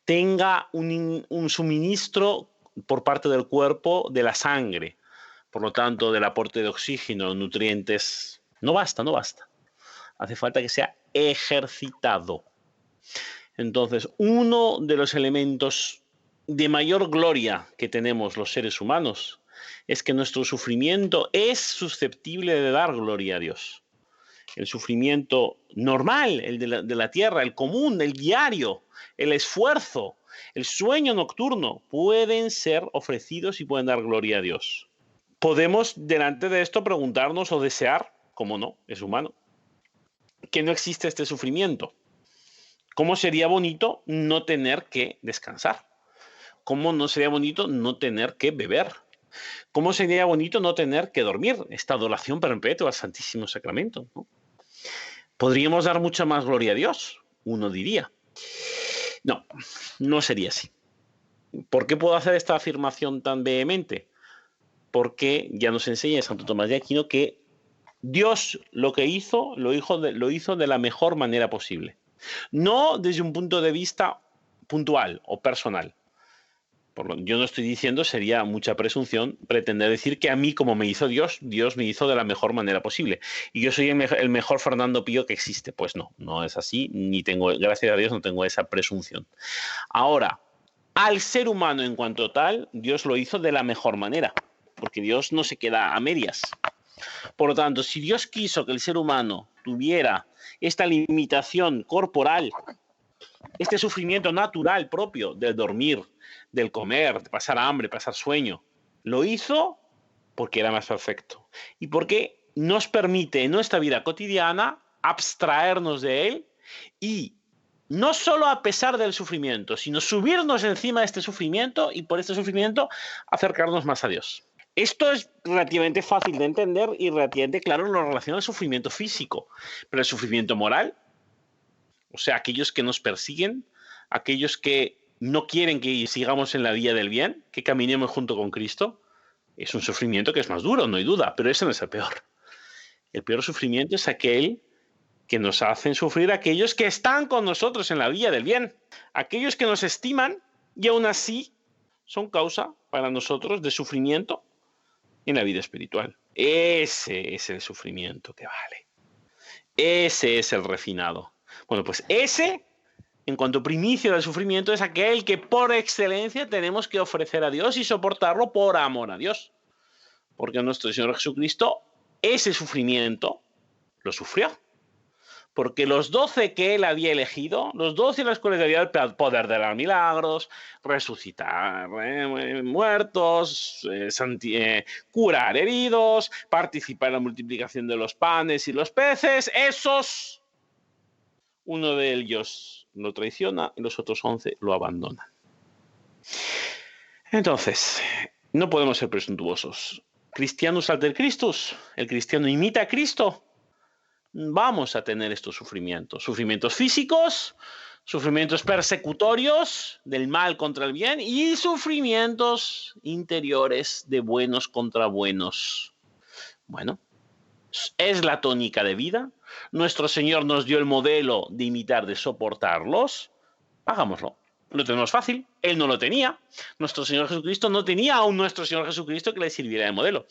tenga un suministro por parte del cuerpo de la sangre, por lo tanto, del aporte de oxígeno, nutrientes. No basta. Hace falta que sea ejercitado. Entonces, uno de los elementos de mayor gloria que tenemos los seres humanos es que nuestro sufrimiento es susceptible de dar gloria a Dios. El sufrimiento normal, el de la tierra, el común, el diario, el esfuerzo, el sueño nocturno, pueden ser ofrecidos y pueden dar gloria a Dios. Podemos, delante de esto, preguntarnos o desear, como no, es humano, que no existe este sufrimiento. ¿Cómo sería bonito no tener que descansar? ¿Cómo no sería bonito no tener que beber? ¿Cómo sería bonito no tener que dormir? Esta adoración perpetua al Santísimo Sacramento, ¿no? ¿Podríamos dar mucha más gloria a Dios? Uno diría. No, no sería así. ¿Por qué puedo hacer esta afirmación tan vehemente? Porque ya nos enseña Santo Tomás de Aquino que Dios lo que hizo, lo hizo de la mejor manera posible. No desde un punto de vista puntual o personal. Yo no estoy diciendo, sería mucha presunción pretender decir que a mí, como me hizo Dios, Dios me hizo de la mejor manera posible. Y yo soy el mejor Fernando Pío que existe. Pues no es así, ni tengo, gracias a Dios, no tengo esa presunción. Ahora, al ser humano en cuanto tal, Dios lo hizo de la mejor manera, porque Dios no se queda a medias. Por lo tanto, si Dios quiso que el ser humano tuviera esta limitación corporal, este sufrimiento natural propio del dormir, del comer, de pasar hambre, pasar sueño, lo hizo porque era más perfecto y porque nos permite en nuestra vida cotidiana abstraernos de él y no solo a pesar del sufrimiento, sino subirnos encima de este sufrimiento y por este sufrimiento acercarnos más a Dios. Esto es relativamente fácil de entender y relativamente claro en lo relacionado al sufrimiento físico, pero el sufrimiento moral, o sea, aquellos que nos persiguen, aquellos que no quieren que sigamos en la vía del bien, que caminemos junto con Cristo, es un sufrimiento que es más duro, no hay duda, pero ese no es el peor. El peor sufrimiento es aquel que nos hacen sufrir aquellos que están con nosotros en la vía del bien, aquellos que nos estiman y aún así son causa para nosotros de sufrimiento en la vida espiritual. Ese es el sufrimiento que vale. Ese es el refinado. Bueno, pues ese, en cuanto a primicia del sufrimiento, es aquel que por excelencia tenemos que ofrecer a Dios y soportarlo por amor a Dios. Porque nuestro Señor Jesucristo ese sufrimiento lo sufrió. Porque los 12 que él había elegido, los 12 en los cuales había el poder de dar milagros, resucitar muertos, curar heridos, participar en la multiplicación de los panes y los peces, esos, uno de ellos lo traiciona y los otros 11 lo abandonan. Entonces, no podemos ser presuntuosos. Christianus alter Christus, el cristiano imita a Cristo. Vamos a tener estos sufrimientos físicos, Sufrimientos persecutorios del mal contra el bien y sufrimientos interiores de buenos contra buenos. Bueno, es la tónica de vida. Nuestro Señor nos dio el modelo de imitar, de soportarlos. Hagámoslo. Lo tenemos fácil. Él no lo tenía. Nuestro Señor Jesucristo no tenía a un nuestro Señor Jesucristo que le sirviera de modelo.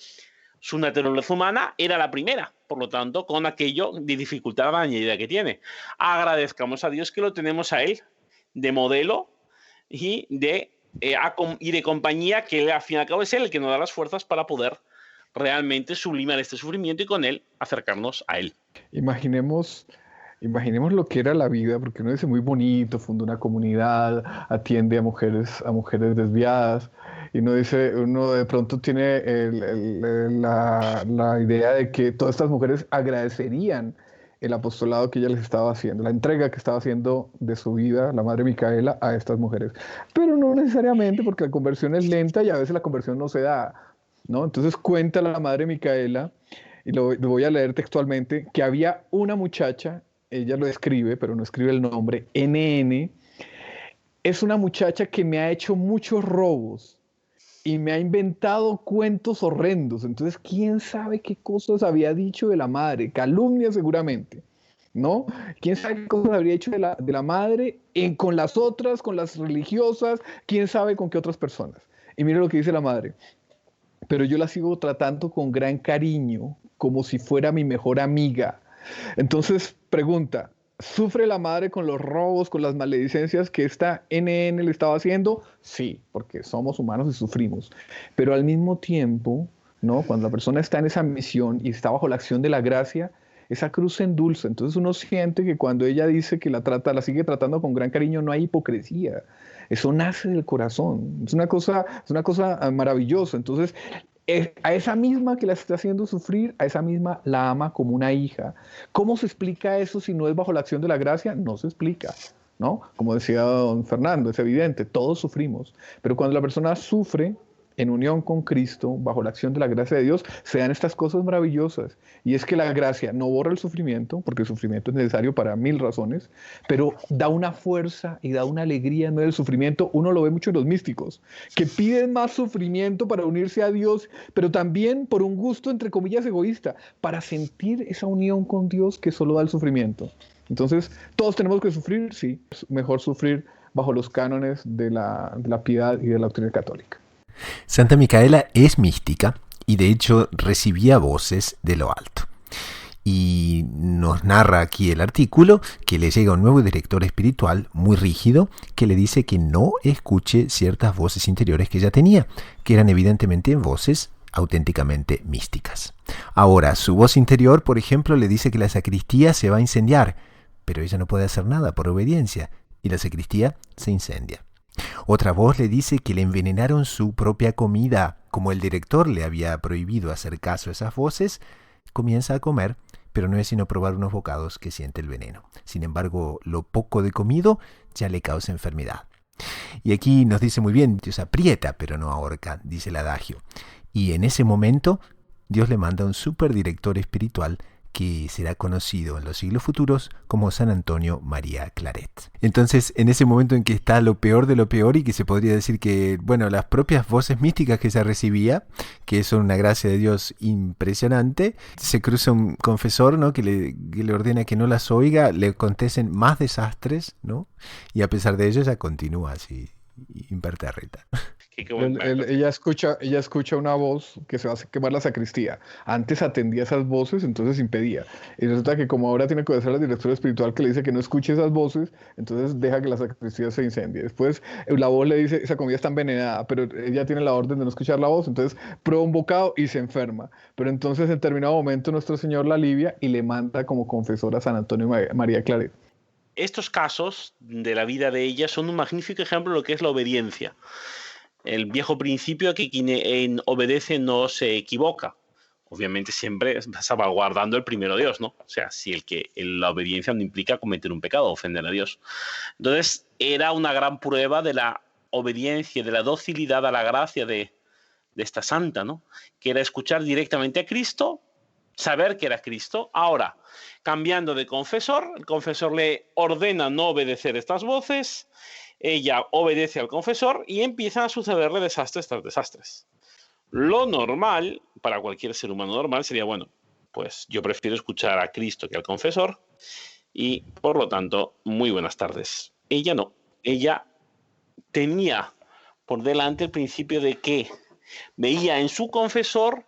Su naturaleza humana era la primera, por lo tanto, con aquello de dificultad añadida que tiene. Agradezcamos a Dios que lo tenemos a Él de modelo y de compañía, que al fin y al cabo es Él el que nos da las fuerzas para poder realmente sublimar este sufrimiento y con Él acercarnos a Él. Imaginemos lo que era la vida, porque uno dice muy bonito, funda una comunidad, atiende a mujeres desviadas, y uno de pronto tiene la idea de que todas estas mujeres agradecerían el apostolado que ella les estaba haciendo, la entrega que estaba haciendo de su vida la Madre Micaela a estas mujeres. Pero no necesariamente, porque la conversión es lenta y a veces la conversión no se da, ¿no? Entonces cuenta la Madre Micaela, y lo voy a leer textualmente, que había una muchacha, ella lo escribe, pero no escribe el nombre, NN, es una muchacha que me ha hecho muchos robos y me ha inventado cuentos horrendos. Entonces, ¿quién sabe qué cosas había dicho de la madre? Calumnia seguramente, ¿no? ¿Quién sabe qué cosas habría dicho de la madre con las otras, con las religiosas? ¿Quién sabe con qué otras personas? Y mire lo que dice la madre. Pero yo la sigo tratando con gran cariño, como si fuera mi mejor amiga. Entonces, pregunta, ¿sufre la madre con los robos, con las maledicencias que esta NN le estaba haciendo? Sí, porque somos humanos y sufrimos. Pero al mismo tiempo, ¿no? Cuando la persona está en esa misión y está bajo la acción de la gracia, esa cruz se endulza. Entonces uno siente que cuando ella dice que la sigue tratando con gran cariño, no hay hipocresía. Eso nace del corazón. Es una cosa maravillosa. Entonces, a esa misma que la está haciendo sufrir, a esa misma la ama como una hija. ¿Cómo se explica eso si no es bajo la acción de la gracia? No se explica, ¿no? Como decía don Fernando, es evidente, todos sufrimos. Pero cuando la persona sufre en unión con Cristo, bajo la acción de la gracia de Dios, se dan estas cosas maravillosas. Y es que la gracia no borra el sufrimiento, porque el sufrimiento es necesario para 1000 razones, pero da una fuerza y da una alegría en medio del sufrimiento. Uno lo ve mucho en los místicos, que piden más sufrimiento para unirse a Dios, pero también por un gusto, entre comillas, egoísta, para sentir esa unión con Dios que solo da el sufrimiento. Entonces, ¿todos tenemos que sufrir? Sí, es mejor sufrir bajo los cánones de la piedad y de la doctrina católica. Santa Micaela es mística y de hecho recibía voces de lo alto. Y nos narra aquí el artículo que le llega un nuevo director espiritual muy rígido que le dice que no escuche ciertas voces interiores que ella tenía, que eran evidentemente voces auténticamente místicas. Ahora, su voz interior, por ejemplo, le dice que la sacristía se va a incendiar, pero ella no puede hacer nada por obediencia y la sacristía se incendia. Otra voz le dice que le envenenaron su propia comida. Como el director le había prohibido hacer caso a esas voces, comienza a comer, pero no es sino probar unos bocados que siente el veneno. Sin embargo, lo poco de comido ya le causa enfermedad. Y aquí nos dice muy bien, Dios aprieta, pero no ahorca, dice el adagio. Y en ese momento, Dios le manda un superdirector espiritual que será conocido en los siglos futuros como San Antonio María Claret. Entonces, en ese momento en que está lo peor de lo peor y que se podría decir que, bueno, las propias voces místicas que ella recibía, que son una gracia de Dios impresionante, se cruza un confesor, ¿no? que le ordena que no las oiga, le acontecen más desastres, ¿no? Y a pesar de ello, ella continúa así, impertérrita. Ella escucha una voz que se va a quemar la sacristía. Antes atendía esas voces, entonces impedía. Y resulta que como ahora tiene que obedecer al director espiritual que le dice que no escuche esas voces, entonces deja que la sacristía se incendie. Después la voz le dice, esa comida está envenenada, pero ella tiene la orden de no escuchar la voz, entonces prueba un bocado y se enferma. Pero entonces en determinado momento nuestro Señor la alivia y le manda como confesor a San Antonio María Claret. Estos casos de la vida de ella son un magnífico ejemplo de lo que es la obediencia. El viejo principio que quien obedece no se equivoca. Obviamente siempre salvaguardando el primero Dios, ¿no? O sea, si la obediencia no implica cometer un pecado, ofender a Dios. Entonces, era una gran prueba de la obediencia, de la docilidad a la gracia de esta santa, ¿no? Que era escuchar directamente a Cristo saber que era Cristo. Ahora, cambiando de confesor, el confesor le ordena no obedecer estas voces, ella obedece al confesor y empiezan a sucederle desastres tras desastres. Lo normal, para cualquier ser humano normal, sería, bueno, pues yo prefiero escuchar a Cristo que al confesor y, por lo tanto, muy buenas tardes. Ella no. Ella tenía por delante el principio de que veía en su confesor,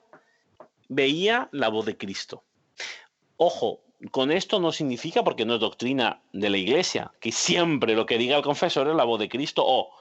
veía la voz de Cristo. Ojo, con esto no significa, porque no es doctrina de la Iglesia, que siempre lo que diga el confesor es la voz de Cristo o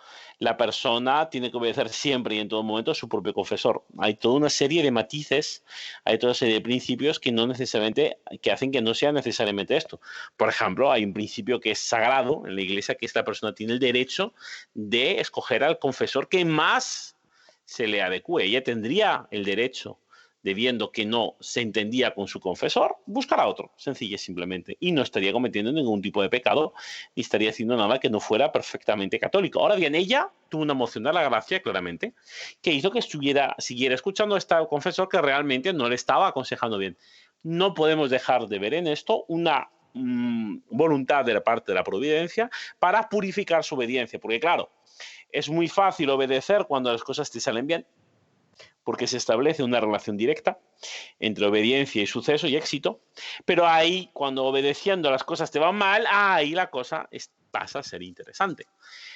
la persona tiene que obedecer siempre y en todo momento a su propio confesor. Hay toda una serie de matices, hay toda una serie de principios que no necesariamente, que hacen que no sea necesariamente esto. Por ejemplo, hay un principio que es sagrado en la Iglesia, que es la persona tiene el derecho de escoger al confesor que más se le adecue. Ella tendría el derecho de, viendo que no se entendía con su confesor, buscar a otro, sencilla y simplemente. Y no estaría cometiendo ningún tipo de pecado, ni estaría haciendo nada que no fuera perfectamente católico. Ahora bien, ella tuvo una moción de la gracia, claramente, que hizo que siguiera escuchando a este confesor que realmente no le estaba aconsejando bien. No podemos dejar de ver en esto una voluntad de la parte de la providencia para purificar su obediencia, porque claro, es muy fácil obedecer cuando las cosas te salen bien, porque se establece una relación directa entre obediencia y suceso y éxito, pero ahí, cuando obedeciendo las cosas te van mal, ahí la cosa pasa a ser interesante.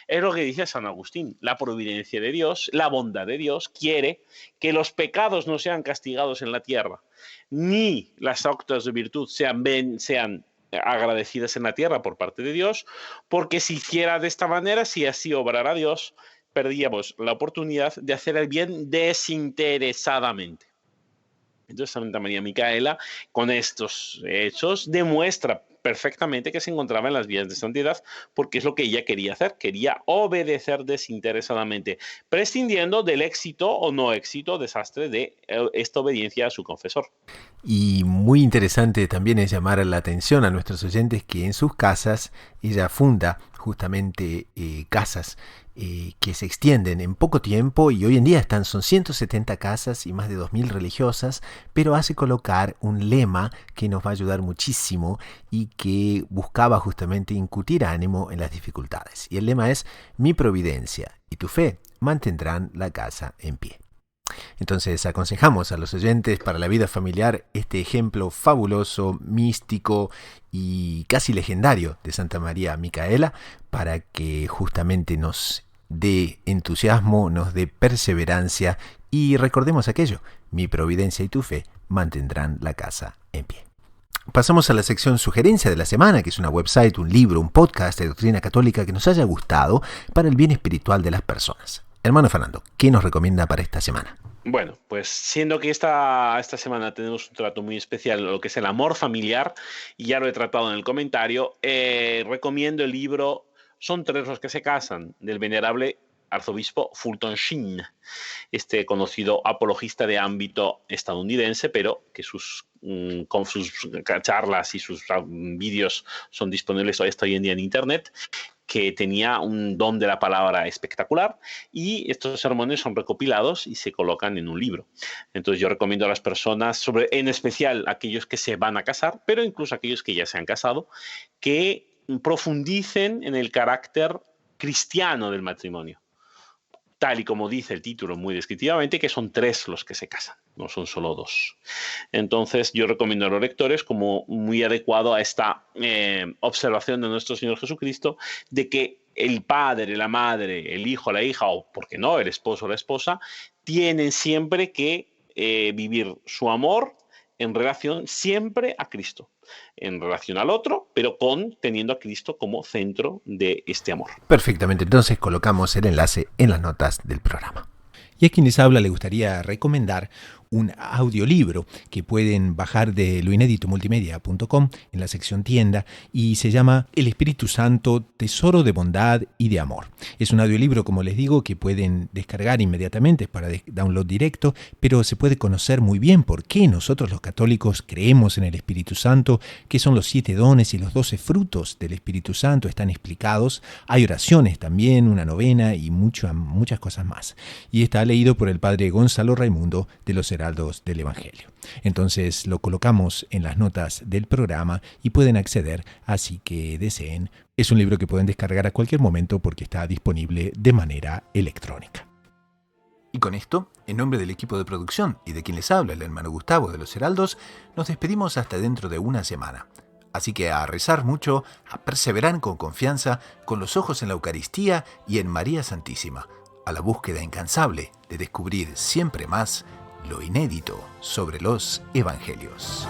Es lo que dice San Agustín, la providencia de Dios, la bondad de Dios quiere que los pecados no sean castigados en la tierra, ni las actos de virtud sean agradecidas en la tierra por parte de Dios, porque si hiciera de esta manera, si así obrara Dios, perdíamos la oportunidad de hacer el bien desinteresadamente. Entonces, Santa María Micaela, con estos hechos, demuestra perfectamente que se encontraba en las vías de santidad, porque es lo que ella quería hacer, quería obedecer desinteresadamente, prescindiendo del éxito o no éxito, desastre de esta obediencia a su confesor. Y muy interesante también es llamar la atención a nuestros oyentes que en sus casas ella funda justamente casas que se extienden en poco tiempo y hoy en día son 170 casas y más de 2.000 religiosas, pero hace colocar un lema que nos va a ayudar muchísimo y que buscaba justamente incutir ánimo en las dificultades. Y el lema es: mi providencia y tu fe mantendrán la casa en pie. Entonces aconsejamos a los oyentes para la vida familiar este ejemplo fabuloso, místico y casi legendario de Santa María Micaela para que justamente nos dé entusiasmo, nos dé perseverancia y recordemos aquello: mi providencia y tu fe mantendrán la casa en pie. Pasamos a la sección Sugerencia de la Semana, que es una website, un libro, un podcast de doctrina católica que nos haya gustado para el bien espiritual de las personas. Hermano Fernando, ¿qué nos recomienda para esta semana? Bueno, pues siendo que esta semana tenemos un trato muy especial, lo que es el amor familiar, y ya lo he tratado en el comentario, recomiendo el libro Son tres los que se casan, del venerable arzobispo Fulton Sheen, este conocido apologista de ámbito estadounidense, pero que con sus charlas y sus vídeos son disponibles hasta hoy en día en Internet, que tenía un don de la palabra espectacular, y estos sermones son recopilados y se colocan en un libro. Entonces yo recomiendo a las personas, en especial aquellos que se van a casar, pero incluso aquellos que ya se han casado, que profundicen en el carácter cristiano del matrimonio, tal y como dice el título muy descriptivamente, que son tres los que se casan, no son solo dos. Entonces yo recomiendo a los lectores como muy adecuado a esta observación de nuestro Señor Jesucristo, de que el padre, la madre, el hijo, la hija, o por qué no, el esposo o la esposa, tienen siempre que vivir su amor en relación siempre a Cristo, en relación al otro, pero teniendo a Cristo como centro de este amor. Perfectamente, entonces colocamos el enlace en las notas del programa. Y a quien les habla le gustaría recomendar un audiolibro que pueden bajar de loineditomultimedia.com en la sección tienda y se llama El Espíritu Santo, Tesoro de Bondad y de Amor. Es un audiolibro, como les digo, que pueden descargar inmediatamente para download directo, pero se puede conocer muy bien por qué nosotros los católicos creemos en el Espíritu Santo, qué son los 7 dones y los 12 frutos del Espíritu Santo, están explicados. Hay oraciones también, una novena y muchas cosas más. Y está leído por el padre Gonzalo Raimundo de los Heraldos heraldos del Evangelio. Entonces lo colocamos en las notas del programa y pueden acceder así que deseen. Es un libro que pueden descargar a cualquier momento porque está disponible de manera electrónica. Y con esto, en nombre del equipo de producción y de quien les habla, el hermano Gustavo de los Heraldos, nos despedimos hasta dentro de una semana. Así que a rezar mucho, a perseverar con confianza, con los ojos en la Eucaristía y en María Santísima, a la búsqueda incansable de descubrir siempre más lo inédito sobre los Evangelios.